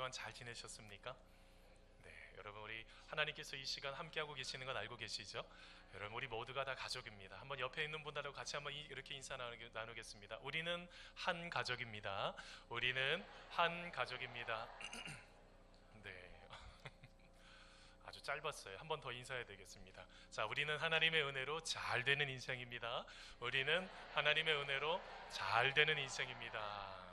동안 잘 지내셨습니까? 네, 여러분 우리 하나님께서 이 시간 함께하고 계시는 건 알고 계시죠? 여러분 우리 모두가 다 가족입니다. 한번 옆에 있는 분들하고 같이 한번 이렇게 인사 나누겠습니다. 우리는 한 가족입니다. 우리는 한 가족입니다. 네. 아주 짧았어요. 한 번 더 인사해야 되겠습니다. 자, 우리는 하나님의 은혜로 잘 되는 인생입니다. 우리는 하나님의 은혜로 잘 되는 인생입니다.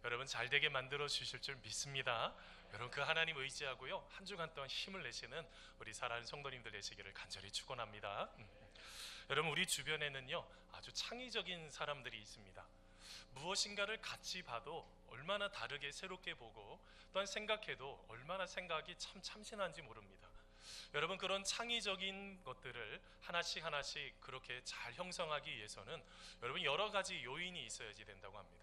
여러분 잘 되게 만들어 주실 줄 믿습니다. 여러분 그 하나님 의지하고요. 한 주간 동안 힘을 내시는 우리 사랑하는 성도님들 되시기를 간절히 축원합니다. 여러분 우리 주변에는요 아주 창의적인 사람들이 있습니다. 무엇인가를 같이 봐도 얼마나 다르게 새롭게 보고 또한 생각해도 얼마나 생각이 참 참신한지 모릅니다. 여러분 그런 창의적인 것들을 하나씩 하나씩 그렇게 잘 형성하기 위해서는 여러분 여러 가지 요인이 있어야지 된다고 합니다.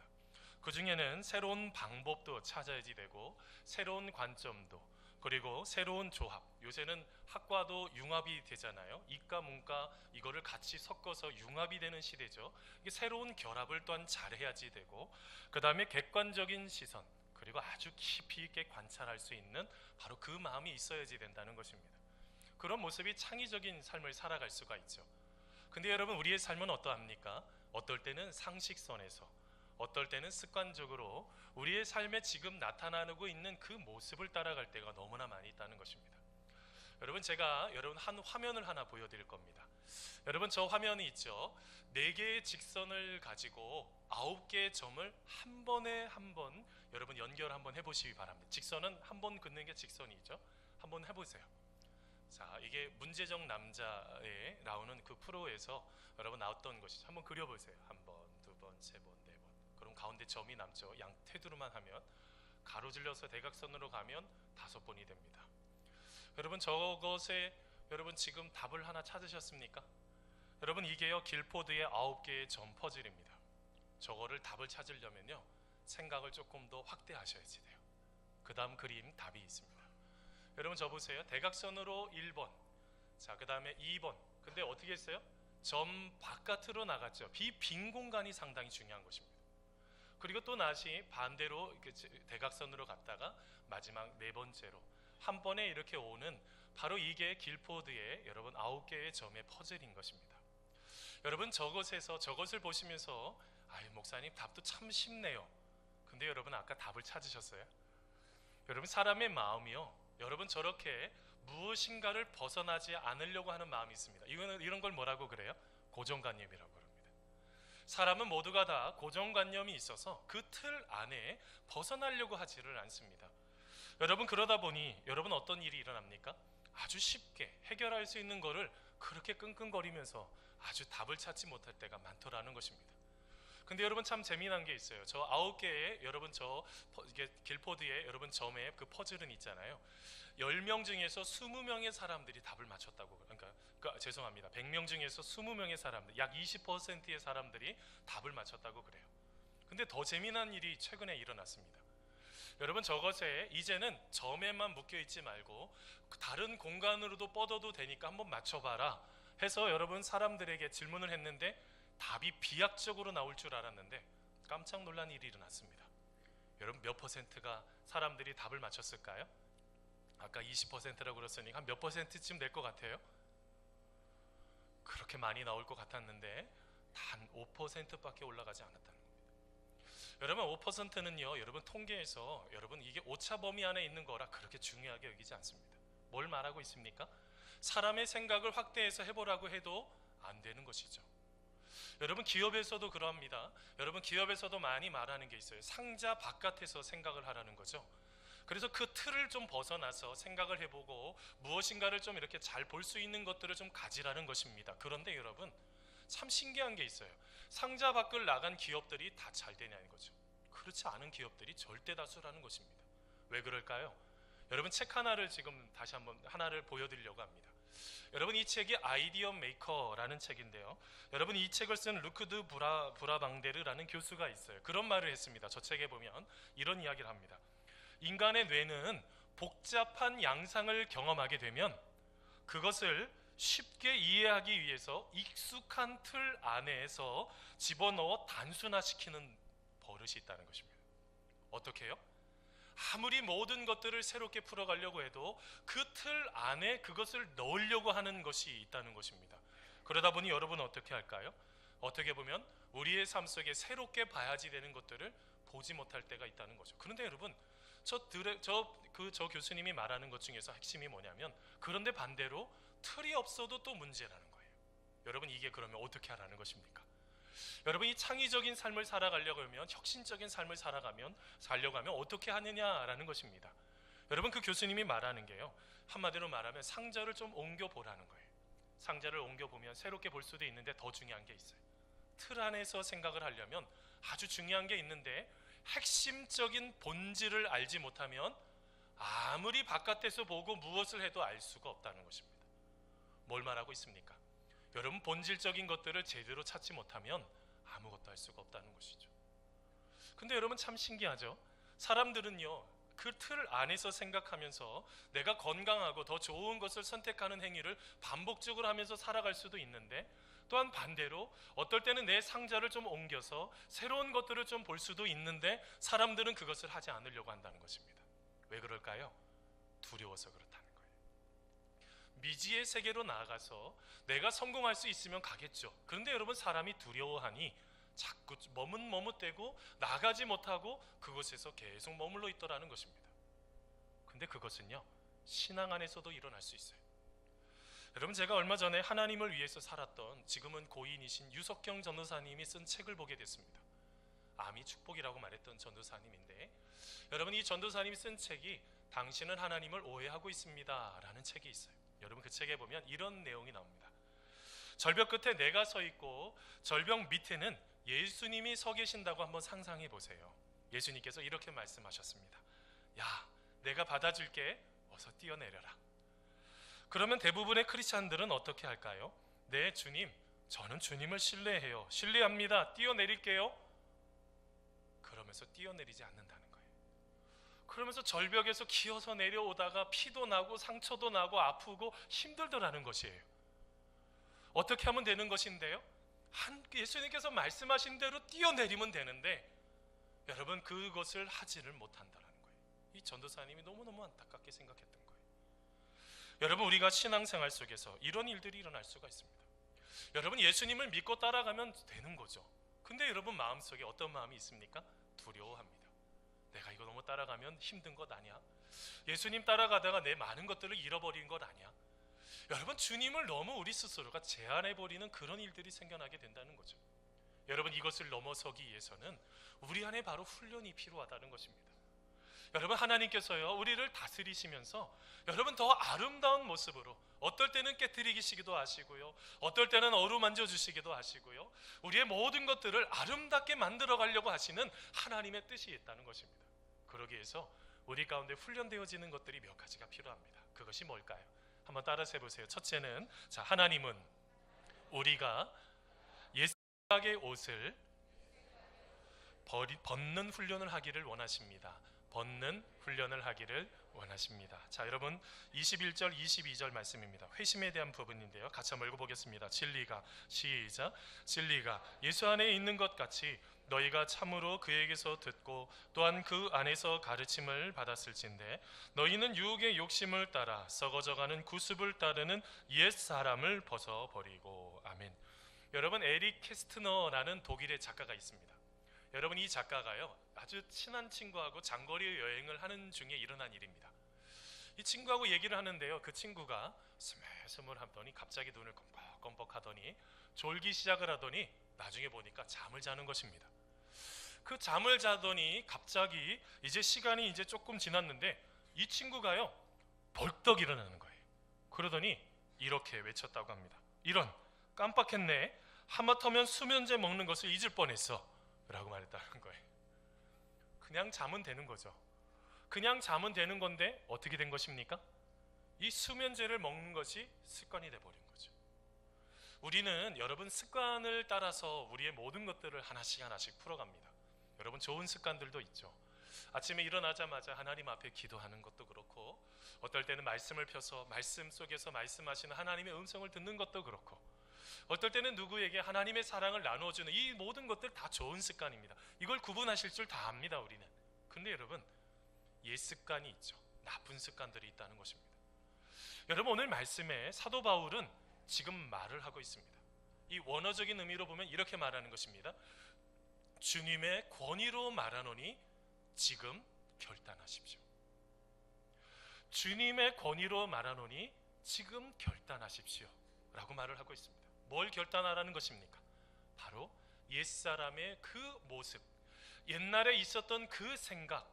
그 중에는 새로운 방법도 찾아야지 되고 새로운 관점도 그리고 새로운 조합, 요새는 학과도 융합이 되잖아요. 이과 문과 이거를 같이 섞어서 융합이 되는 시대죠. 이게 새로운 결합을 또한 잘해야지 되고 그 다음에 객관적인 시선 그리고 아주 깊이 있게 관찰할 수 있는 바로 그 마음이 있어야지 된다는 것입니다. 그런 모습이 창의적인 삶을 살아갈 수가 있죠. 근데 여러분 우리의 삶은 어떠합니까? 어떨 때는 상식선에서 어떨 때는 습관적으로 우리의 삶에 지금 나타나고 있는 그 모습을 따라갈 때가 너무나 많이 있다는 것입니다. 여러분 제가 여러분 한 화면을 하나 보여드릴 겁니다. 여러분 저 화면이 있죠. 4개의 직선을 가지고 9개의 점을 한 번에 한 번 여러분 연결 한번 해보시기 바랍니다. 직선은 한 번 긋는 게 직선이죠. 한번 해보세요. 자, 이게 문제적 남자에 나오는 그 프로에서 여러분 나왔던 것이죠. 한번 그려보세요. 한 번, 두 번, 세 번, 네 번. 그럼 가운데 점이 남죠. 양 테두로만 하면 가로질러서 대각선으로 가면 5번이 됩니다. 여러분 저것에 여러분 지금 답을 하나 찾으셨습니까? 여러분 이게요 길포드의 9개의 점 퍼즐입니다. 저거를 답을 찾으려면요 생각을 조금 더 확대하셔야지 돼요. 그 다음 그림 답이 있습니다. 여러분 저 보세요. 대각선으로 1번, 자 그 다음에 2번. 근데 어떻게 했어요? 점 바깥으로 나갔죠. 빈 공간이 상당히 중요한 것입니다. 그리고 또 다시 반대로 대각선으로 갔다가 마지막 4번째로 한 번에 이렇게 오는 바로 이게 길포드의 여러분 9개의 점의 퍼즐인 것입니다. 여러분 저것을 보시면서 아유 목사님 답도 참 쉽네요. 근데 여러분 아까 답을 찾으셨어요? 여러분 사람의 마음이요 여러분 저렇게 무엇인가를 벗어나지 않으려고 하는 마음이 있습니다. 이런 걸 뭐라고 그래요? 고정관념이라고 합니다. 사람은 모두가 다 고정관념이 있어서 그 틀 안에 벗어나려고 하지를 않습니다. 여러분 그러다 보니 여러분 어떤 일이 일어납니까? 아주 쉽게 해결할 수 있는 거를 그렇게 끙끙거리면서 아주 답을 찾지 못할 때가 많더라는 것입니다. 근데 여러분 참 재미난 게 있어요. 저 9개의 여러분 이게 길포드의 여러분 점의 그 퍼즐은 있잖아요. 10명 중에서 20명의 사람들이 답을 맞췄다고. 그러니까 죄송합니다. 100명 중에서 20명의 사람들, 약 20%의 사람들이 답을 맞췄다고 그래요. 근데 더 재미난 일이 최근에 일어났습니다. 여러분 저것에 이제는 점에만 묶여 있지 말고 다른 공간으로도 뻗어도 되니까 한번 맞춰봐라 해서 여러분 사람들에게 질문을 했는데 답이 비약적으로 나올 줄 알았는데 깜짝 놀란 일이 일어났습니다. 여러분 몇 퍼센트가 사람들이 답을 맞췄을까요? 아까 20%라고 그랬으니까 한 몇 퍼센트쯤 될 것 같아요? 그렇게 많이 나올 것 같았는데 단 5%밖에 올라가지 않았다는 겁니다. 여러분 5%는요 여러분 통계에서 여러분 이게 오차 범위 안에 있는 거라 그렇게 중요하게 여기지 않습니다. 뭘 말하고 있습니까? 사람의 생각을 확대해서 해보라고 해도 안 되는 것이죠. 여러분 기업에서도 그러합니다. 여러분 기업에서도 많이 말하는 게 있어요. 상자 바깥에서 생각을 하라는 거죠. 그래서 그 틀을 좀 벗어나서 생각을 해보고 무엇인가를 좀 이렇게 잘 볼 수 있는 것들을 좀 가지라는 것입니다. 그런데 여러분 참 신기한 게 있어요. 상자 밖을 나간 기업들이 다 잘 되냐는 거죠. 그렇지 않은 기업들이 절대 다수라는 것입니다. 왜 그럴까요? 여러분 책 하나를 지금 다시 한번 하나를 보여드리려고 합니다. 여러분 이 책이 아이디어 메이커라는 책인데요. 여러분 이 책을 쓴 루크드 브라방데르라는 교수가 있어요. 그런 말을 했습니다. 저 책에 보면 이런 이야기를 합니다. 인간의 뇌는 복잡한 양상을 경험하게 되면 그것을 쉽게 이해하기 위해서 익숙한 틀 안에서 집어넣어 단순화시키는 버릇이 있다는 것입니다. 어떻게 해요? 아무리 모든 것들을 새롭게 풀어가려고 해도 그 틀 안에 그것을 넣으려고 하는 것이 있다는 것입니다. 그러다 보니 여러분은 어떻게 할까요? 어떻게 보면 우리의 삶 속에 새롭게 봐야지 되는 것들을 보지 못할 때가 있다는 거죠. 그런데 여러분, 저 교수님이 말하는 것 중에서 핵심이 뭐냐면, 그런데 반대로 틀이 없어도 또 문제라는 거예요. 여러분, 이게 그러면 어떻게 하라는 것입니까? 여러분이 창의적인 삶을 살아가려고 하면, 혁신적인 삶을 살려고 하면 어떻게 하느냐라는 것입니다. 여러분, 그 교수님이 말하는 게요, 한마디로 말하면 상자를 좀 옮겨 보라는 거예요. 상자를 옮겨 보면 새롭게 볼 수도 있는데 더 중요한 게 있어요. 틀 안에서 생각을 하려면 아주 중요한 게 있는데, 핵심적인 본질을 알지 못하면 아무리 바깥에서 보고 무엇을 해도 알 수가 없다는 것입니다. 뭘 말하고 있습니까? 여러분, 본질적인 것들을 제대로 찾지 못하면 아무것도 할 수가 없다는 것이죠. 근데 여러분, 참 신기하죠? 사람들은요, 그 틀 안에서 생각하면서 내가 건강하고 더 좋은 것을 선택하는 행위를 반복적으로 하면서 살아갈 수도 있는데, 또한 반대로 어떨 때는 내 상자를 좀 옮겨서 새로운 것들을 좀 볼 수도 있는데, 사람들은 그것을 하지 않으려고 한다는 것입니다. 왜 그럴까요? 두려워서 그렇다는 거예요. 미지의 세계로 나아가서 내가 성공할 수 있으면 가겠죠. 그런데 여러분, 사람이 두려워하니 자꾸 머뭇머뭇대고 나가지 못하고 그곳에서 계속 머물러 있더라는 것입니다. 근데 그것은요, 신앙 안에서도 일어날 수 있어요. 여러분, 제가 얼마 전에 하나님을 위해서 살았던, 지금은 고인이신 유석경 전도사님이 쓴 책을 보게 됐습니다. 암이 축복이라고 말했던 전도사님인데, 여러분, 이 전도사님이 쓴 책이 당신은 하나님을 오해하고 있습니다 라는 책이 있어요. 여러분, 그 책에 보면 이런 내용이 나옵니다. 절벽 끝에 내가 서 있고 절벽 밑에는 예수님이 서 계신다고 한번 상상해 보세요. 예수님께서 이렇게 말씀하셨습니다. 야, 내가 받아줄게. 어서 뛰어내려라. 그러면 대부분의 크리스찬들은 어떻게 할까요? 네, 주님, 저는 주님을 신뢰해요. 신뢰합니다. 뛰어내릴게요. 그러면서 뛰어내리지 않는다는 거예요. 그러면서 절벽에서 기어서 내려오다가 피도 나고 상처도 나고 아프고 힘들더라는 것이에요. 어떻게 하면 되는 것인데요? 예수님께서 말씀하신 대로 뛰어내리면 되는데, 여러분, 그것을 하지를 못한다는 거예요. 이 전도사님이 너무너무 안타깝게 생각했던 거예요. 여러분, 우리가 신앙생활 속에서 이런 일들이 일어날 수가 있습니다. 여러분, 예수님을 믿고 따라가면 되는 거죠. 근데 여러분, 마음속에 어떤 마음이 있습니까? 두려워합니다. 내가 이거 너무 따라가면 힘든 것 아니야? 예수님 따라가다가 내 많은 것들을 잃어버린 것 아니야? 여러분, 주님을 너무 우리 스스로가 제한해버리는 그런 일들이 생겨나게 된다는 거죠. 여러분, 이것을 넘어서기 위해서는 우리 안에 바로 훈련이 필요하다는 것입니다. 여러분, 하나님께서요, 우리를 다스리시면서 여러분, 더 아름다운 모습으로, 어떨 때는 깨트리시기도 하시고요, 어떨 때는 어루만져 주시기도 하시고요, 우리의 모든 것들을 아름답게 만들어 가려고 하시는 하나님의 뜻이 있다는 것입니다. 그러기 위해서 우리 가운데 훈련되어지는 것들이 몇 가지가 필요합니다. 그것이 뭘까요? 한번 따라서 해보세요. 첫째는, 자, 하나님은 우리가 옛생각의 옷을 벗는 훈련을 하기를 원하십니다. 벗는 훈련을 하기를 원하십니다. 자, 여러분, 21절 22절 말씀입니다. 회심에 대한 부분인데요, 같이 한번 읽어보겠습니다. 진리가, 시작. 진리가 예수 안에 있는 것 같이 너희가 참으로 그에게서 듣고 또한 그 안에서 가르침을 받았을진데, 너희는 유혹의 욕심을 따라 썩어져가는 구습을 따르는 옛 사람을 벗어버리고. 아멘. 여러분, 에릭 캐스트너라는 독일의 작가가 있습니다. 여러분, 이 작가가요, 아주 친한 친구하고 장거리 여행을 하는 중에 일어난 일입니다. 이 친구하고 얘기를 하는데요, 그 친구가 스물스물 하더니 갑자기 눈을 껌뻑껌뻑 하더니 졸기 시작을 하더니 나중에 보니까 잠을 자는 것입니다. 그 잠을 자더니 갑자기 이제 시간이 이제 조금 지났는데 이 친구가요, 벌떡 일어나는 거예요. 그러더니 이렇게 외쳤다고 합니다. 이런, 깜빡했네. 하마터면 수면제 먹는 것을 잊을 뻔했어 라고 말했다는 거예요. 그냥 자면 되는 거죠. 그냥 자면 되는 건데 어떻게 된 것입니까? 이 수면제를 먹는 것이 습관이 돼버린 거죠. 우리는 여러분, 습관을 따라서 우리의 모든 것들을 하나씩 하나씩 풀어갑니다. 여러분, 좋은 습관들도 있죠. 아침에 일어나자마자 하나님 앞에 기도하는 것도 그렇고, 어떨 때는 말씀을 펴서 말씀 속에서 말씀하시는 하나님의 음성을 듣는 것도 그렇고, 어떨 때는 누구에게 하나님의 사랑을 나누어주는, 이 모든 것들 다 좋은 습관입니다. 이걸 구분하실 줄 다 압니다, 우리는. 근데 여러분, 옛 습관이 있죠. 나쁜 습관들이 있다는 것입니다. 여러분, 오늘 말씀에 사도 바울은 지금 말을 하고 있습니다. 이 원어적인 의미로 보면 이렇게 말하는 것입니다. 주님의 권위로 말하노니 지금 결단하십시오. 주님의 권위로 말하노니 지금 결단하십시오 라고 말을 하고 있습니다. 뭘 결단하라는 것입니까? 바로 옛사람의 그 모습, 옛날에 있었던 그 생각,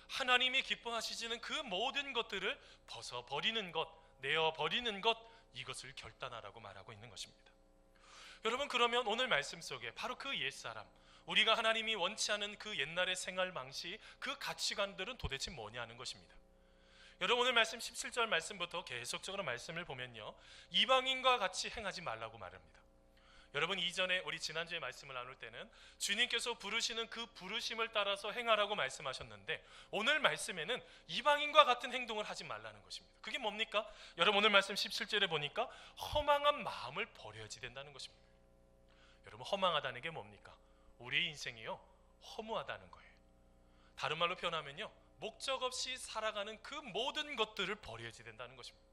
하나님이 기뻐하시지는 그 모든 것들을 벗어버리는 것, 내어버리는 것, 이것을 결단하라고 말하고 있는 것입니다. 여러분, 그러면 오늘 말씀 속에 바로 그 옛사람, 우리가 하나님이 원치 않은 그 옛날의 생활 방식, 그 가치관들은 도대체 뭐냐는 것입니다. 여러분, 오늘 말씀 17절 말씀부터 계속적으로 말씀을 보면요, 이방인과 같이 행하지 말라고 말합니다. 여러분, 이전에 우리 지난주에 말씀을 나눌 때는 주님께서 부르시는 그 부르심을 따라서 행하라고 말씀하셨는데, 오늘 말씀에는 이방인과 같은 행동을 하지 말라는 것입니다. 그게 뭡니까? 여러분, 오늘 말씀 17절에 보니까 허망한 마음을 버려야 된다는 것입니다. 여러분, 허망하다는 게 뭡니까? 우리의 인생이요, 허무하다는 거예요. 다른 말로 표현하면요, 목적 없이 살아가는 그 모든 것들을 버려야 된다는 것입니다.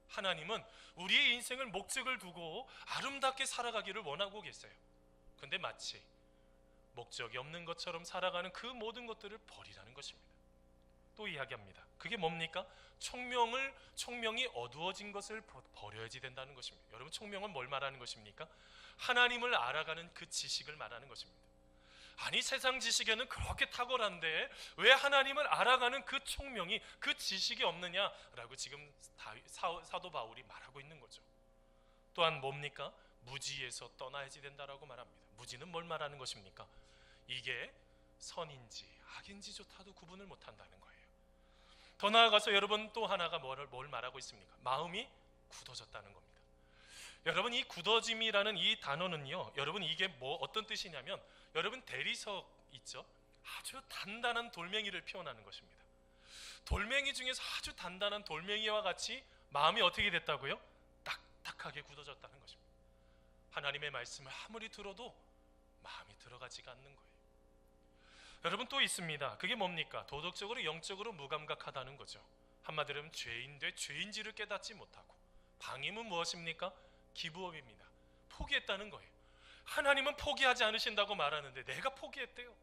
하나님은 우리의 인생을 목적을 두고 아름답게 살아가기를 원하고 계세요. 근데 마치 목적이 없는 것처럼 살아가는 그 모든 것들을 버리라는 것입니다. 또 이야기합니다. 그게 뭡니까? 총명이 어두워진 것을 버려야지 된다는 것입니다. 여러분, 총명은 뭘 말하는 것입니까? 하나님을 알아가는 그 지식을 말하는 것입니다. 아니, 세상 지식에는 그렇게 탁월한데 왜 하나님을 알아가는 그 총명이, 그 지식이 없느냐라고 지금 사도 바울이 말하고 있는 거죠. 또한 뭡니까? 무지에서 떠나야지 된다라고 말합니다. 무지는 뭘 말하는 것입니까? 이게 선인지 악인지조차도 구분을 못한다는 거예요. 더 나아가서 여러분, 또 하나가 뭘 말하고 있습니까? 마음이 굳어졌다는 겁니다. 여러분, 이 굳어짐이라는 이 단어는요, 여러분, 이게 어떤 뜻이냐면, 여러분, 대리석 있죠? 아주 단단한 돌멩이를 표현하는 것입니다. 돌멩이 중에서 아주 단단한 돌멩이와 같이 마음이 어떻게 됐다고요? 딱딱하게 굳어졌다는 것입니다. 하나님의 말씀을 아무리 들어도 마음이 들어가지가 않는 거예요. 여러분, 또 있습니다. 그게 뭡니까? 도덕적으로, 영적으로 무감각하다는 거죠. 한마디로 하면 죄인돼 죄인지를 깨닫지 못하고, 방임은 무엇입니까? 기부업입니다. 포기했다는 거예요. 하나님은 포기하지 않으신다고 말하는데 내가 포기했대요.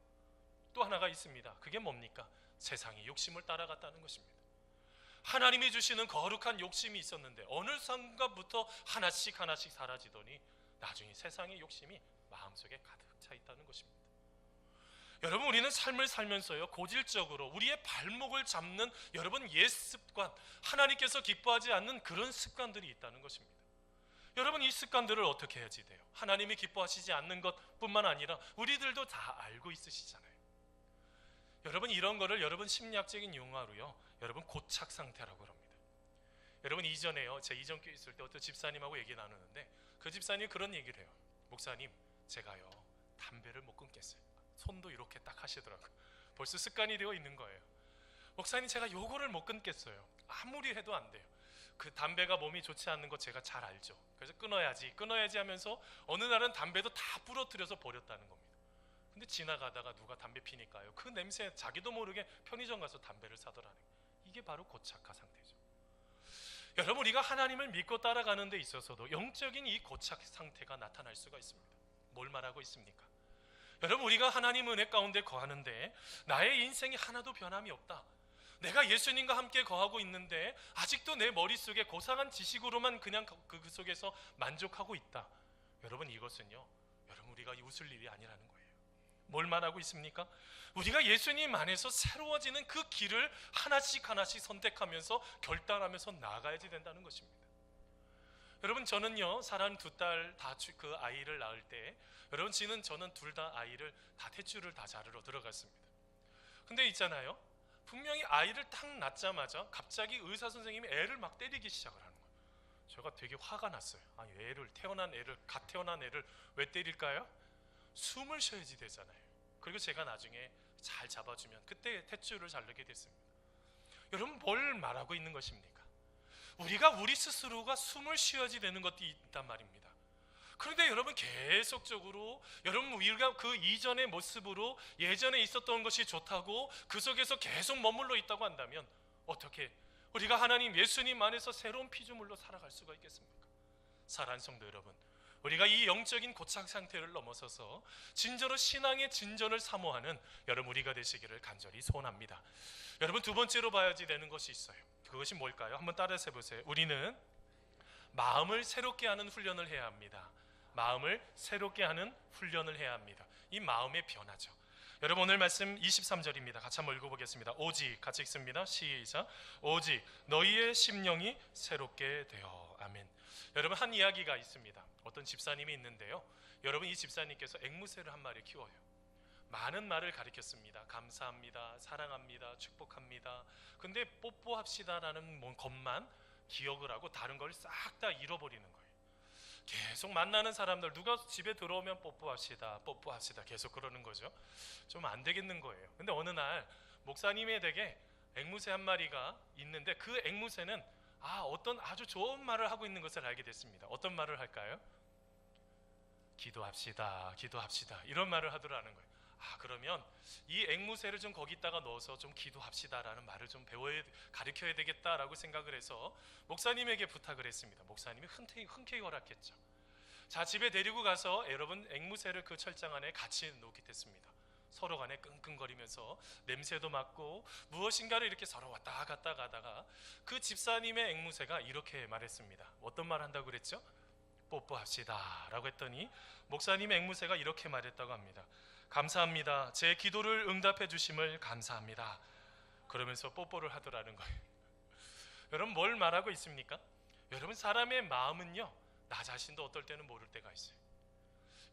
또 하나가 있습니다. 그게 뭡니까? 세상의 욕심을 따라갔다는 것입니다. 하나님이 주시는 거룩한 욕심이 있었는데 어느 순간부터 하나씩 사라지더니 나중에 세상의 욕심이 마음속에 가득 차 있다는 것입니다. 여러분, 우리는 삶을 살면서요, 고질적으로 우리의 발목을 잡는 여러분 옛 습관, 하나님께서 기뻐하지 않는 그런 습관들이 있다는 것입니다. 여러분, 이 습관들을 어떻게 해야지 돼요? 하나님이 기뻐하시지 않는 것뿐만 아니라 우리들도 다 알고 있으시잖아요. 여러분, 이런 거를 여러분 심리학적인 용어로요, 여러분 고착 상태라고 합니다. 여러분, 이전에요, 제 이전 교회 있을 때 어떤 집사님하고 얘기 나누는데 그 집사님이 그런 얘기를 해요. 목사님, 제가요 담배를 못 끊겠어요. 손도 이렇게 딱 하시더라고요. 벌써 습관이 되어 있는 거예요. 목사님, 제가 요거를 못 끊겠어요. 아무리 해도 안 돼요. 그 담배가 몸이 좋지 않는 거 제가 잘 알죠. 그래서 끊어야지 하면서 어느 날은 담배도 다 부러뜨려서 버렸다는 겁니다. 근데 지나가다가 누가 담배 피니까요, 그 냄새 자기도 모르게 편의점 가서 담배를 사더라는 거예요. 이게 바로 고착화 상태죠. 여러분, 우리가 하나님을 믿고 따라가는 데 있어서도 영적인 이 고착 상태가 나타날 수가 있습니다. 뭘 말하고 있습니까? 여러분, 우리가 하나님 은혜 가운데 거하는데 나의 인생이 하나도 변함이 없다, 내가 예수님과 함께 거하고 있는데 아직도 내 머릿속에 고상한 지식으로만 그냥 그 속에서 만족하고 있다. 여러분, 이것은요, 여러분, 우리가 웃을 일이 아니라는 거예요. 뭘 말하고 있습니까? 우리가 예수님 안에서 새로워지는 그 길을 하나씩 선택하면서 결단하면서 나아가야지 된다는 것입니다. 여러분, 저는요, 사랑하는 두 딸 다 그 아이를 낳을 때, 여러분, 저는 둘 다 아이를 다 탯줄을 다 자르러 들어갔습니다. 근데 있잖아요, 분명히 아이를 딱 낳자마자 갑자기 의사 선생님이 애를 막 때리기 시작을 하는 거예요. 제가 되게 화가 났어요. 아니, 갓 태어난 애를 왜 때릴까요? 숨을 쉬어야지 되잖아요. 그리고 제가 나중에 잘 잡아주면 그때 탯줄을 자르게 됐습니다. 여러분, 뭘 말하고 있는 것입니까? 우리가 우리 스스로가 숨을 쉬어야지 되는 것도 있단 말입니다. 그런데 여러분 계속적으로 여러분 우리가 그 이전의 모습으로 예전에 있었던 것이 좋다고 그 속에서 계속 머물러 있다고 한다면 어떻게 우리가 하나님 예수님 안에서 새로운 피조물로 살아갈 수가 있겠습니까? 사랑하는 성도 여러분, 우리가 이 영적인 고착 상태를 넘어서서 진정으로 신앙의 진전을 사모하는 여러분 우리가 되시기를 간절히 소원합니다. 여러분 두 번째로 봐야지 되는 것이 있어요. 그것이 뭘까요? 한번 따라서 해보세요. 우리는 마음을 새롭게 하는 훈련을 해야 합니다. 마음을 새롭게 하는 훈련을 해야 합니다. 이 마음의 변화죠. 여러분 오늘 말씀 23절입니다. 같이 한번 읽어보겠습니다. 오직, 같이 읽습니다. 시작. 오직 너희의 심령이 새롭게 되어. 아멘. 여러분 한 이야기가 있습니다. 어떤 집사님이 있는데요, 여러분 이 집사님께서 앵무새를 한 마리 키워요. 많은 말을 가르쳤습니다. 감사합니다, 사랑합니다, 축복합니다. 근데 뽀뽀합시다라는 것만 기억을 하고 다른 걸 싹 다 잃어버리는 거예요. 계속 만나는 사람들 누가 집에 들어오면 뽀뽀합시다, 뽀뽀합시다 계속 그러는 거죠. 좀 안 되겠는 거예요. 근데 어느 날 목사님의 댁에 앵무새 한 마리가 있는데 그 앵무새는 어떤 아주 좋은 말을 하고 있는 것을 알게 됐습니다. 어떤 말을 할까요? 기도합시다, 기도합시다 이런 말을 하더라는 거예요. 그러면 이 앵무새를 좀 거기다가 넣어서 좀 기도합시다라는 말을 좀 가르쳐야 되겠다라고 생각을 해서 목사님에게 부탁을 했습니다. 목사님이 흔쾌히 허락했죠. 자, 집에 데리고 가서 여러분 앵무새를 그 철장 안에 같이 놓게 됐습니다. 서로 간에 끙끙거리면서 냄새도 맡고 무엇인가를 이렇게 서로 왔다 갔다 가다가 그 집사님의 앵무새가 이렇게 말했습니다. 어떤 말 한다고 그랬죠? 뽀뽀합시다 라고 했더니 목사님의 앵무새가 이렇게 말했다고 합니다. 감사합니다. 제 기도를 응답해 주심을 감사합니다. 그러면서 뽀뽀를 하더라는 거예요. 여러분 뭘 말하고 있습니까? 여러분 사람의 마음은요, 나 자신도 어떨 때는 모를 때가 있어요.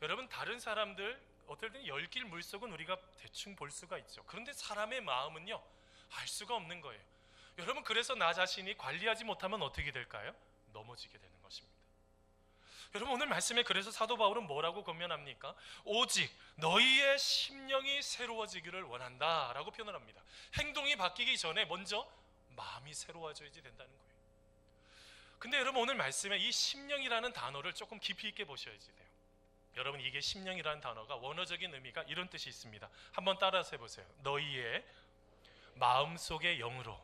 여러분 다른 사람들 어떨 때는 열길 물속은 우리가 대충 볼 수가 있죠. 그런데 사람의 마음은요, 알 수가 없는 거예요. 여러분 그래서 나 자신이 관리하지 못하면 어떻게 될까요? 넘어지게 되는 것입니다. 여러분 오늘 말씀에 그래서 사도 바울은 뭐라고 권면합니까? 오직 너희의 심령이 새로워지기를 원한다 라고 표현을 합니다. 행동이 바뀌기 전에 먼저 마음이 새로워져야지 된다는 거예요. 근데 여러분 오늘 말씀에 이 심령이라는 단어를 조금 깊이 있게 보셔야지 돼요. 여러분 이게 심령이라는 단어가 원어적인 의미가 이런 뜻이 있습니다. 한번 따라서 해보세요. 너희의 마음속의 영으로.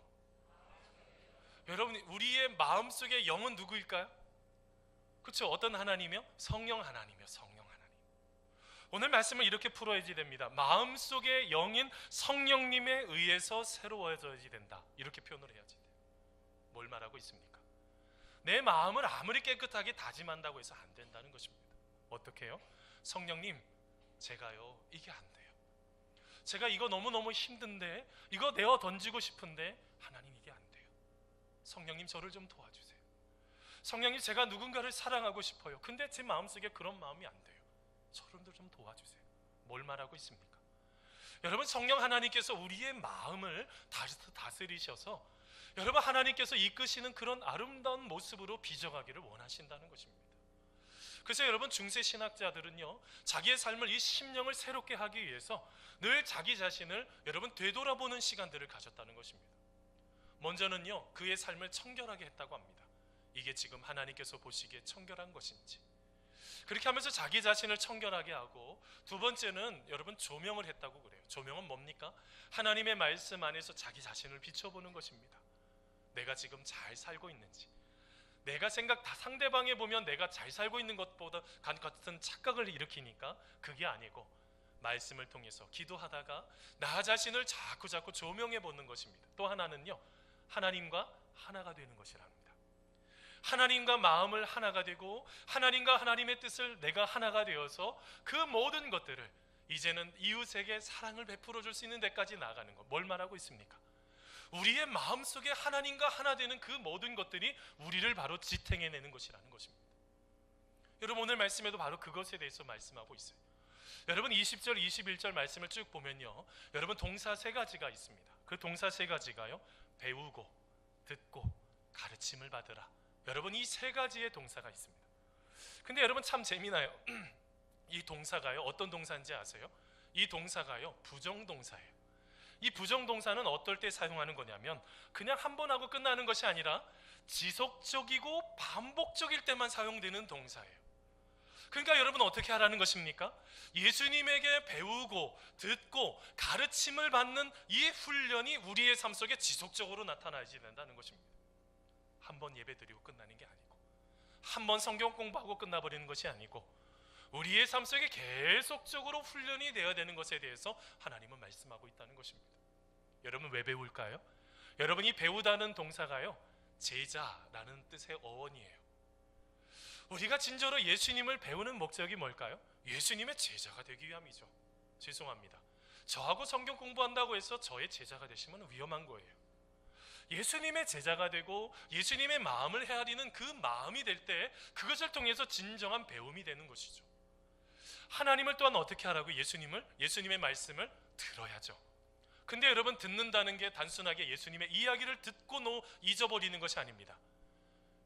여러분 우리의 마음속의 영은 누구일까요? 그렇죠? 어떤 하나님이요? 성령 하나님이요. 성령 하나님. 오늘 말씀을 이렇게 풀어야지 됩니다. 마음속의 영인 성령님에 의해서 새로워져야지 된다. 이렇게 표현을 해야지 돼요. 뭘 말하고 있습니까? 내 마음을 아무리 깨끗하게 다짐한다고 해서 안 된다는 것입니다. 어떻게 해요? 성령님, 제가요 이게 안 돼요. 제가 이거 너무너무 힘든데, 이거 내어 던지고 싶은데 하나님 이게 안 돼요. 성령님 저를 좀 도와주세요. 성령님 제가 누군가를 사랑하고 싶어요. 근데 제 마음속에 그런 마음이 안 돼요. 저를 좀 도와주세요. 뭘 말하고 있습니까? 여러분 성령 하나님께서 우리의 마음을 다스리셔서 여러분 하나님께서 이끄시는 그런 아름다운 모습으로 빚어가기를 원하신다는 것입니다. 그래서 여러분 중세 신학자들은요, 자기의 삶을 이 심령을 새롭게 하기 위해서 늘 자기 자신을 여러분 되돌아보는 시간들을 가졌다는 것입니다. 먼저는요, 그의 삶을 청결하게 했다고 합니다. 이게 지금 하나님께서 보시기에 청결한 것인지, 그렇게 하면서 자기 자신을 청결하게 하고, 두 번째는 여러분 조명을 했다고 그래요. 조명은 뭡니까? 하나님의 말씀 안에서 자기 자신을 비춰보는 것입니다. 내가 지금 잘 살고 있는지, 내가 상대방에 보면 내가 잘 살고 있는 것보다 같은 착각을 일으키니까 그게 아니고 말씀을 통해서 기도하다가 나 자신을 자꾸 조명해 보는 것입니다. 또 하나는요, 하나님과 하나가 되는 것이랍니다. 하나님과 마음을 하나가 되고 하나님과 하나님의 뜻을 내가 하나가 되어서 그 모든 것들을 이제는 이웃에게 사랑을 베풀어 줄 수 있는 데까지 나아가는 것. 뭘 말하고 있습니까? 우리의 마음속에 하나님과 하나 되는 그 모든 것들이 우리를 바로 지탱해내는 것이라는 것입니다. 여러분 오늘 말씀에도 바로 그것에 대해서 말씀하고 있어요. 여러분 20절 21절 말씀을 쭉 보면요, 여러분 동사 세 가지가 있습니다. 그 동사 세 가지가요, 배우고, 듣고, 가르침을 받으라. 여러분 이 세 가지의 동사가 있습니다. 근데 여러분 참 재미나요. 이 동사가요, 어떤 동사인지 아세요? 이 동사가요, 부정동사예요. 이 부정동사는 어떨 때 사용하는 거냐면 그냥 한 번 하고 끝나는 것이 아니라 지속적이고 반복적일 때만 사용되는 동사예요. 그러니까 여러분 어떻게 하라는 것입니까? 예수님에게 배우고 듣고 가르침을 받는 이 훈련이 우리의 삶 속에 지속적으로 나타나야지 된다는 것입니다. 한 번 예배 드리고 끝나는 게 아니고, 한 번 성경 공부하고 끝나버리는 것이 아니고, 우리의 삶 속에 계속적으로 훈련이 되어야 되는 것에 대해서 하나님은 말씀하고 있다는 것입니다. 여러분 왜 배울까요? 여러분이 배우다는 동사가요, 제자라는 뜻의 어원이에요. 우리가 진짜로 예수님을 배우는 목적이 뭘까요? 예수님의 제자가 되기 위함이죠. 죄송합니다. 저하고 성경 공부한다고 해서 저의 제자가 되시면 위험한 거예요. 예수님의 제자가 되고 예수님의 마음을 헤아리는 그 마음이 될 때 그것을 통해서 진정한 배움이 되는 것이죠. 하나님을 또한 어떻게 하라고? 예수님의 말씀을 들어야죠. 근데 여러분, 듣는다는 게 단순하게 예수님의 이야기를 듣고 잊어버리는 것이 아닙니다.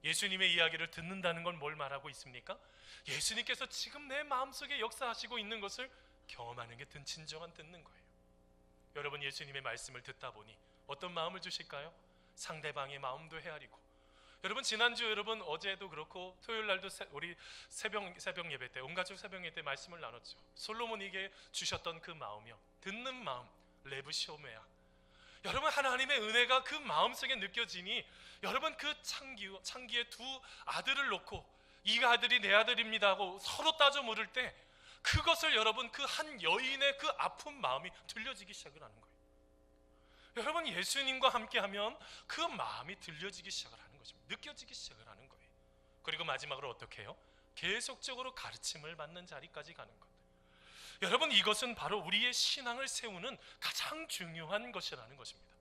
예수님의 이야기를 듣는다는 건 뭘 말하고 있습니까? 예수님께서 지금 내 마음속에 역사하시고 있는 것을 경험하는 게 진정한 듣는 거예요. 여러분, 예수님의 말씀을 듣다 보니 어떤 마음을 주실까요? 상대방의 마음도 헤아리고. 여러분, 지난주 여러분 어제도 그렇고 토요일 날도 우리 새벽 예배 때, 온 가족 새벽 예배 때 말씀을 나눴죠. 솔로몬에게 주셨던 그 마음이요, 듣는 마음, 레브시오메아. 여러분, 하나님의 은혜가 그 마음속에 느껴지니 여러분, 그 창기에 두 아들을 놓고 이 아들이 내 아들입니다 하고 서로 따져 물을 때 그것을 여러분, 그 한 여인의 그 아픈 마음이 들려지기 시작을 하는 거예요. 여러분, 예수님과 함께하면 그 마음이 들려지기 시작을 하는 것입니다. 느껴지기 시작을 하는 거예요. 그리고 마지막으로 어떻게 해요? 계속적으로 가르침을 받는 자리까지 가는 것. 여러분, 이것은 바로 우리의 신앙을 세우는 가장 중요한 것이라는 것입니다.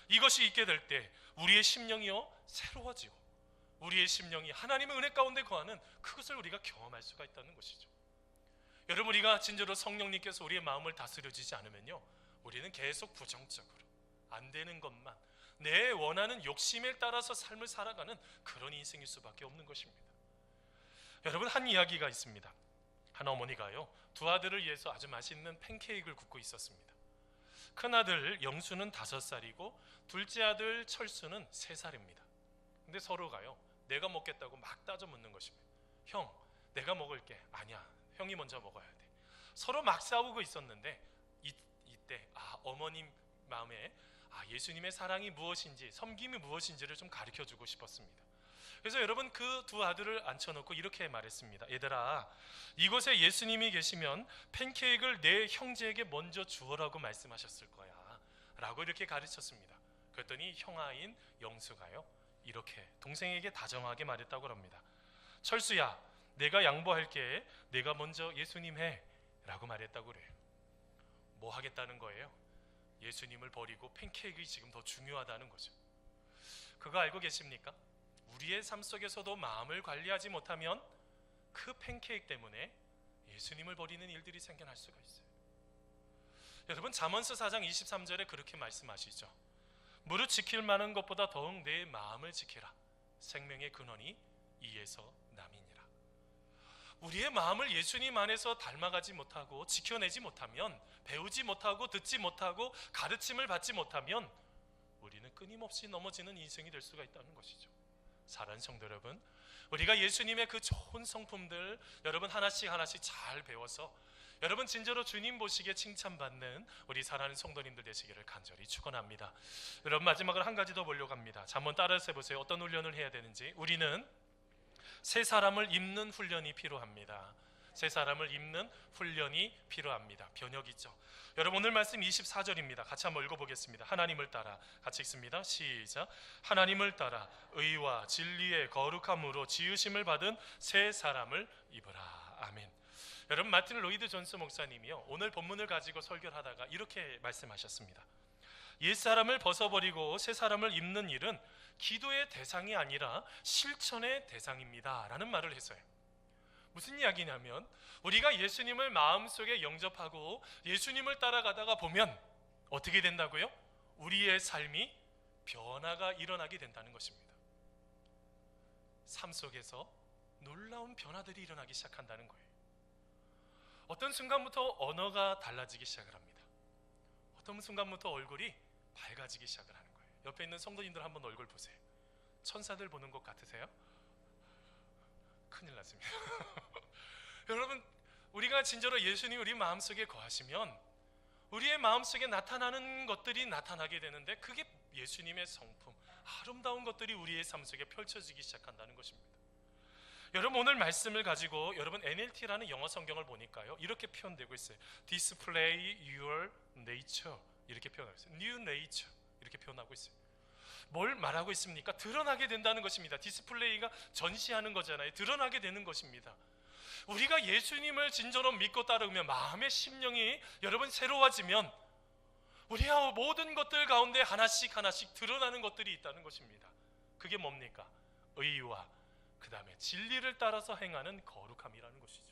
이것이 있게 될 때 우리의 심령이요 새로워지고 우리의 심령이 하나님의 은혜 가운데 거하는 그것을 우리가 경험할 수가 있다는 것이죠. 여러분, 우리가 진짜로 성령님께서 우리의 마음을 다스려 주지 않으면요, 우리는 계속 부정적으로 안 되는 것만, 내 원하는 욕심에 따라서 삶을 살아가는 그런 인생일 수밖에 없는 것입니다. 여러분, 한 이야기가 있습니다. 한 어머니가요, 두 아들을 위해서 아주 맛있는 팬케이크를 굽고 있었습니다. 큰 아들 영수는 5살이고 둘째 아들 철수는 3살입니다. 근데 서로가요, 내가 먹겠다고 막 따져 묻는 것입니다. 형, 내가 먹을게. 아니야, 형이 먼저 먹어야 돼. 서로 막 싸우고 있었는데 이때 어머님 마음에 예수님의 사랑이 무엇인지, 섬김이 무엇인지를 좀 가르쳐주고 싶었습니다. 그래서 여러분, 그 두 아들을 앉혀놓고 이렇게 말했습니다. 얘들아, 이곳에 예수님이 계시면 팬케이크를 내 형제에게 먼저 주어라고 말씀하셨을 거야 라고 이렇게 가르쳤습니다. 그랬더니 형아인 영수가요, 이렇게 동생에게 다정하게 말했다고 합니다. 철수야, 내가 양보할게. 내가 먼저 예수님 해 라고 말했다고 그래요. 뭐 하겠다는 거예요? 예수님을 버리고 팬케이크가 지금 더 중요하다는 거죠. 그거 알고 계십니까? 우리의 삶 속에서도 마음을 관리하지 못하면 그 팬케이크 때문에 예수님을 버리는 일들이 생겨날 수가 있어요. 여러분, 잠언서 4장 23절에 그렇게 말씀하시죠. 무릇 지킬 만한 것보다 더욱 내 마음을 지키라. 생명의 근원이 이에서 남이니라. 우리의 마음을 예수님 안에서 닮아가지 못하고 지켜내지 못하면, 배우지 못하고 듣지 못하고 가르침을 받지 못하면 우리는 끊임없이 넘어지는 인생이 될 수가 있다는 것이죠. 사랑하는 성도 여러분, 우리가 예수님의 그 좋은 성품들 여러분 하나씩 잘 배워서 여러분 진짜로 주님 보시기에 칭찬받는 우리 사랑하는 성도님들 되시기를 간절히 축원합니다. 여러분, 마지막으로 한 가지 더 보려고 합니다. 자, 한번 따라서 해보세요. 어떤 훈련을 해야 되는지. 우리는 새 사람을 입는 훈련이 필요합니다. 새 사람을 입는 훈련이 필요합니다. 번역이죠. 여러분, 오늘 말씀 24절입니다. 같이 한번 읽어보겠습니다. 하나님을 따라, 같이 읽습니다. 시작. 하나님을 따라 의와 진리의 거룩함으로 지으심을 받은 새 사람을 입으라. 아멘. 여러분, 마틴 로이드 존스 목사님이요, 오늘 본문을 가지고 설교를 하다가 이렇게 말씀하셨습니다. 옛사람을 벗어버리고 새 사람을 입는 일은 기도의 대상이 아니라 실천의 대상입니다 라는 말을 했어요. 무슨 이야기냐면, 우리가 예수님을 마음속에 영접하고 예수님을 따라가다가 보면 어떻게 된다고요? 우리의 삶이 변화가 일어나게 된다는 것입니다. 삶 속에서 놀라운 변화들이 일어나기 시작한다는 거예요. 어떤 순간부터 언어가 달라지기 시작을 합니다. 어떤 순간부터 얼굴이 밝아지기 시작을 하는 거예요. 옆에 있는 성도님들 한번 얼굴 보세요. 천사들 보는 것 같으세요? 큰일 났습니다. 여러분, 우리가 진짜로 예수님 우리 마음속에 거하시면 우리의 마음속에 나타나는 것들이 나타나게 되는데, 그게 예수님의 성품, 아름다운 것들이 우리의 삶 속에 펼쳐지기 시작한다는 것입니다. 여러분, 오늘 말씀을 가지고 여러분 NLT라는 영어 성경을 보니까요, 이렇게 표현되고 있어요. Display your nature, 이렇게 표현하고 있어요. New nature, 이렇게 표현하고 있어요. 뭘 말하고 있습니까? 드러나게 된다는 것입니다. 디스플레이가 전시하는 거잖아요. 드러나게 되는 것입니다. 우리가 예수님을 진정으로 믿고 따르면 마음의 심령이 여러분 새로워지면 우리의 모든 것들 가운데 하나씩 하나씩 드러나는 것들이 있다는 것입니다. 그게 뭡니까? 의와 그 다음에 진리를 따라서 행하는 거룩함이라는 것이죠.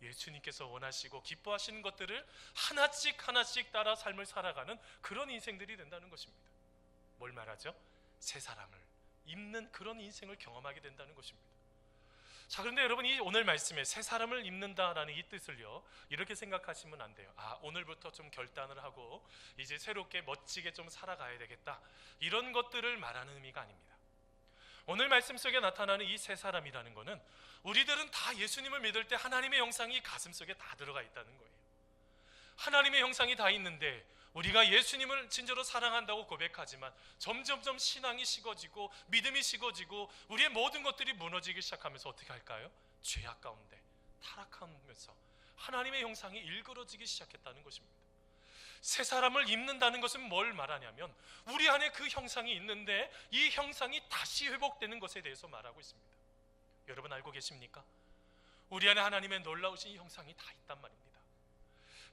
예수님께서 원하시고 기뻐하시는 것들을 하나씩 하나씩 따라 삶을 살아가는 그런 인생들이 된다는 것입니다. 뭘 말하죠? 새 사람을 입는 그런 인생을 경험하게 된다는 것입니다. 자, 그런데 여러분, 이 오늘 말씀에 새 사람을 입는다라는 이 뜻을요, 이렇게 생각하시면 안 돼요. 오늘부터 좀 결단을 하고 이제 새롭게 멋지게 좀 살아가야 되겠다, 이런 것들을 말하는 의미가 아닙니다. 오늘 말씀 속에 나타나는 이 새 사람이라는 것은 우리들은 다 예수님을 믿을 때 하나님의 형상이 가슴 속에 다 들어가 있다는 거예요. 하나님의 형상이 다 있는데 우리가 예수님을 진짜로 사랑한다고 고백하지만 점점점 신앙이 식어지고 믿음이 식어지고 우리의 모든 것들이 무너지기 시작하면서 어떻게 할까요? 죄악 가운데 타락하면서 하나님의 형상이 일그러지기 시작했다는 것입니다. 새 사람을 입는다는 것은 뭘 말하냐면 우리 안에 그 형상이 있는데 이 형상이 다시 회복되는 것에 대해서 말하고 있습니다. 여러분 알고 계십니까? 우리 안에 하나님의 놀라우신 이 형상이 다 있단 말입니다.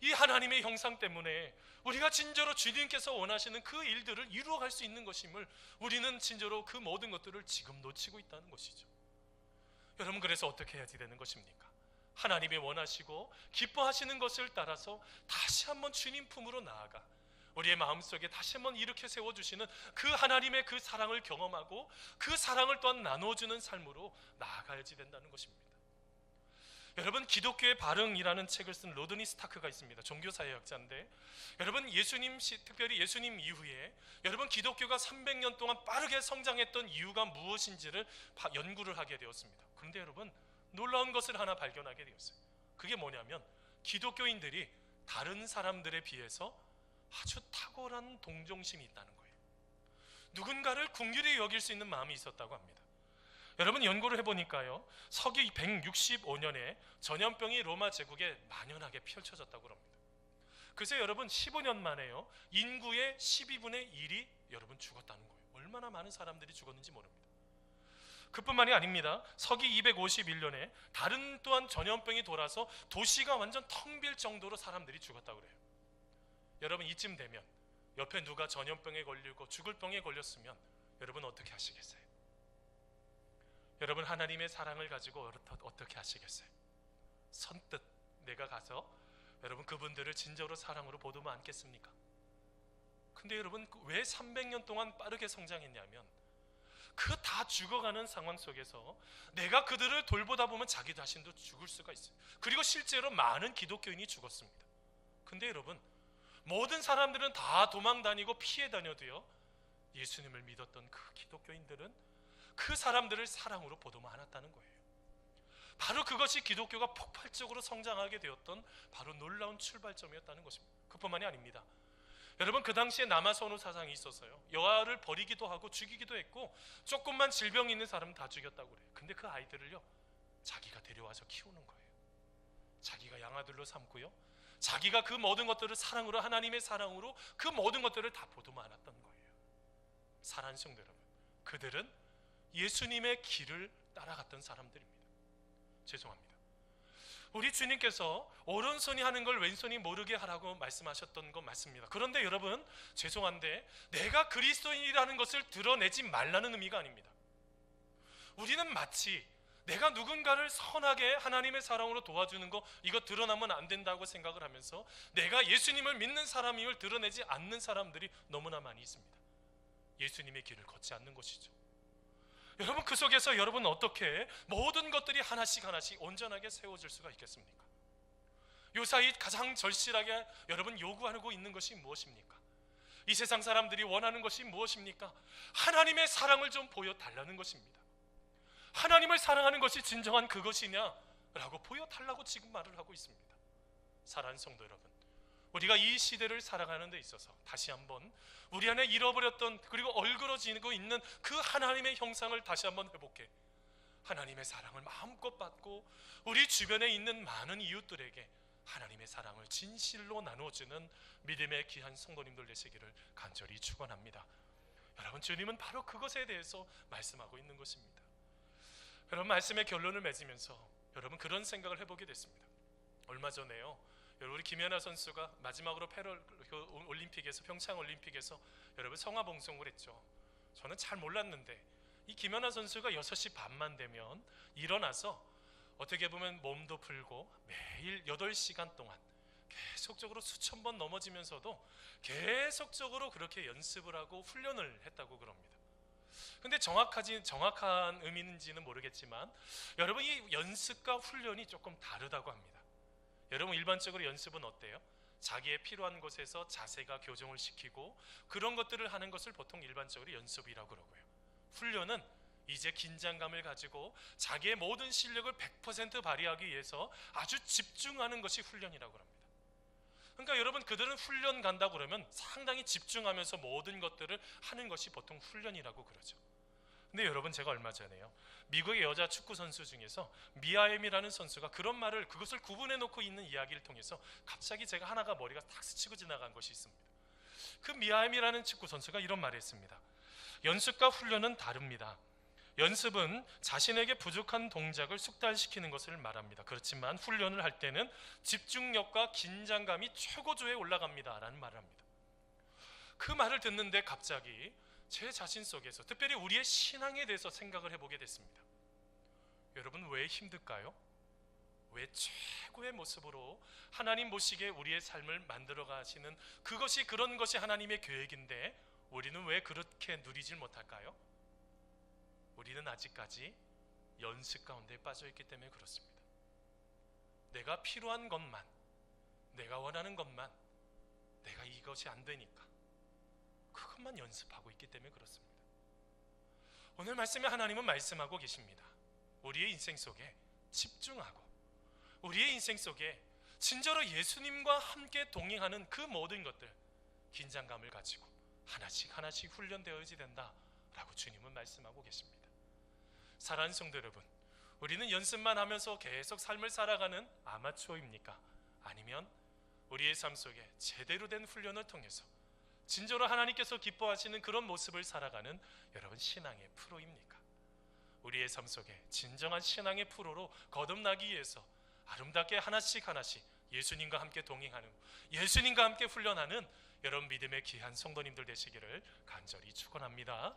이 하나님의 형상 때문에 우리가 진짜로 주님께서 원하시는 그 일들을 이루어갈 수 있는 것임을 우리는 진짜로 그 모든 것들을 지금 놓치고 있다는 것이죠. 여러분, 그래서 어떻게 해야지 되는 것입니까? 하나님이 원하시고 기뻐하시는 것을 따라서 다시 한번 주님 품으로 나아가 우리의 마음속에 다시 한번 일으켜 세워주시는 그 하나님의 그 사랑을 경험하고 그 사랑을 또한 나눠주는 삶으로 나아가야지 된다는 것입니다. 여러분, 기독교의 발흥이라는 책을 쓴 로드니 스타크가 있습니다. 종교사회학자인데, 여러분 특별히 예수님 이후에 여러분 기독교가 300년 동안 빠르게 성장했던 이유가 무엇인지를 연구를 하게 되었습니다. 그런데 여러분, 놀라운 것을 하나 발견하게 되었어요. 그게 뭐냐면 기독교인들이 다른 사람들에 비해서 아주 탁월한 동정심이 있다는 거예요. 누군가를 긍휼히 여길 수 있는 마음이 있었다고 합니다. 여러분, 연구를 해보니까요, 서기 165년에 전염병이 로마 제국에 만연하게 펼쳐졌다고 합니다. 그래서 여러분 15년 만에요, 인구의 12분의 1이 여러분 죽었다는 거예요. 얼마나 많은 사람들이 죽었는지 모릅니다. 그뿐만이 아닙니다. 서기 251년에 다른 또한 전염병이 돌아서 도시가 완전 텅 빌 정도로 사람들이 죽었다고 그래요. 여러분, 이쯤 되면 옆에 누가 전염병에 걸리고 죽을 병에 걸렸으면 여러분 어떻게 하시겠어요? 여러분, 하나님의 사랑을 가지고 어떻게 하시겠어요? 선뜻 내가 가서 여러분 그분들을 진정으로 사랑으로 보듬어 안겠습니까? 근데 여러분, 왜 300년 동안 빠르게 성장했냐면 그 다 죽어가는 상황 속에서 내가 그들을 돌보다 보면 자기 자신도 죽을 수가 있어요. 그리고 실제로 많은 기독교인이 죽었습니다. 근데 여러분, 모든 사람들은 다 도망 다니고 피해 다녀도요, 예수님을 믿었던 그 기독교인들은 그 사람들을 사랑으로 보듬어 안았다는 거예요. 바로 그것이 기독교가 폭발적으로 성장하게 되었던 바로 놀라운 출발점이었다는 것입니다. 그뿐만이 아닙니다. 여러분, 그 당시에 남아선호 사상이 있었어요. 여아를 버리기도 하고 죽이기도 했고 조금만 질병이 있는 사람은 다 죽였다고 그래요. 근데 그 아이들을요, 자기가 데려와서 키우는 거예요. 자기가 양아들로 삼고요, 자기가 그 모든 것들을 사랑으로, 하나님의 사랑으로 그 모든 것들을 다 보듬어 안았던 거예요. 사랑하는 성도 여러분, 그들은 예수님의 길을 따라갔던 사람들입니다. 죄송합니다. 우리 주님께서 오른손이 하는 걸 왼손이 모르게 하라고 말씀하셨던 건 맞습니다. 그런데 여러분, 죄송한데 내가 그리스도인이라는 것을 드러내지 말라는 의미가 아닙니다. 우리는 마치 내가 누군가를 선하게 하나님의 사랑으로 도와주는 거, 이거 드러나면 안 된다고 생각을 하면서 내가 예수님을 믿는 사람임을 드러내지 않는 사람들이 너무나 많이 있습니다. 예수님의 길을 걷지 않는 것이죠. 여러분, 그 속에서 여러분은 어떻게 모든 것들이 하나씩 하나씩 온전하게 세워질 수가 있겠습니까? 요사이 가장 절실하게 여러분 요구하고 있는 것이 무엇입니까? 이 세상 사람들이 원하는 것이 무엇입니까? 하나님의 사랑을 좀 보여달라는 것입니다. 하나님을 사랑하는 것이 진정한 그것이냐? 라고 보여달라고 지금 말을 하고 있습니다. 사랑하는 성도 여러분, 우리가 이 시대를 살아가는 데 있어서 다시 한번 우리 안에 잃어버렸던, 그리고 얼그러지고 있는 그 하나님의 형상을 다시 한번 회복해 하나님의 사랑을 마음껏 받고 우리 주변에 있는 많은 이웃들에게 하나님의 사랑을 진실로 나누어주는 믿음의 귀한 성도님들 되시기를 간절히 축원합니다. 여러분, 주님은 바로 그것에 대해서 말씀하고 있는 것입니다. 여러분, 말씀의 결론을 맺으면서 여러분 그런 생각을 해보게 됐습니다. 얼마 전에요, 여러분 우리 김연아 선수가 마지막으로 올림픽에서, 평창 올림픽에서 여러분 성화봉송을 했죠. 저는 잘 몰랐는데 이 김연아 선수가 6시 반만 되면 일어나서 어떻게 보면 몸도 풀고 매일 8시간 동안 계속적으로 수천 번 넘어지면서도 계속적으로 그렇게 연습을 하고 훈련을 했다고 그럽니다. 근데 정확한 의미인지는 모르겠지만 여러분, 이 연습과 훈련이 조금 다르다고 합니다. 여러분, 일반적으로 연습은 어때요? 자기의 필요한 곳에서 자세가 교정을 시키고 그런 것들을 하는 것을 보통 일반적으로 연습이라고 그러고요. 훈련은 이제 긴장감을 가지고 자기의 모든 실력을 100% 발휘하기 위해서 아주 집중하는 것이 훈련이라고 합니다. 그러니까 여러분, 그들은 훈련 간다고 그러면 상당히 집중하면서 모든 것들을 하는 것이 보통 훈련이라고 그러죠. 근데 여러분, 제가 얼마 전에요, 미국의 여자 축구 선수 중에서 미아엠이라는 선수가 그것을 구분해 놓고 있는 이야기를 통해서 갑자기 제가 하나가 머리가 탁 스치고 지나간 것이 있습니다. 그 미아엠이라는 축구 선수가 이런 말을 했습니다. 연습과 훈련은 다릅니다. 연습은 자신에게 부족한 동작을 숙달시키는 것을 말합니다. 그렇지만 훈련을 할 때는 집중력과 긴장감이 최고조에 올라갑니다 라는 말을 합니다. 그 말을 듣는데 갑자기 제 자신 속에서, 특별히 우리의 신앙에 대해서 생각을 해보게 됐습니다. 여러분, 왜 힘들까요? 왜 최고의 모습으로 하나님 보시기에 우리의 삶을 만들어 가시는 그런 것이 하나님의 계획인데 우리는 왜 그렇게 누리질 못할까요? 우리는 아직까지 연습 가운데 빠져 있기 때문에 그렇습니다. 내가 필요한 것만, 내가 원하는 것만, 내가 이것이 안 되니까 그것만 연습하고 있기 때문에 그렇습니다. 오늘 말씀에 하나님은 말씀하고 계십니다. 우리의 인생 속에 집중하고 우리의 인생 속에 진짜로 예수님과 함께 동행하는 그 모든 것들, 긴장감을 가지고 하나씩 하나씩 훈련되어야지 된다라고 주님은 말씀하고 계십니다. 사랑하는 성도 여러분, 우리는 연습만 하면서 계속 삶을 살아가는 아마추어입니까? 아니면 우리의 삶 속에 제대로 된 훈련을 통해서 진정으로 하나님께서 기뻐하시는 그런 모습을 살아가는 여러분 신앙의 프로입니까? 우리의 삶 속에 진정한 신앙의 프로로 거듭나기 위해서 아름답게 하나씩 하나씩 예수님과 함께 동행하는, 예수님과 함께 훈련하는 여러분 믿음의 귀한 성도님들 되시기를 간절히 축원합니다.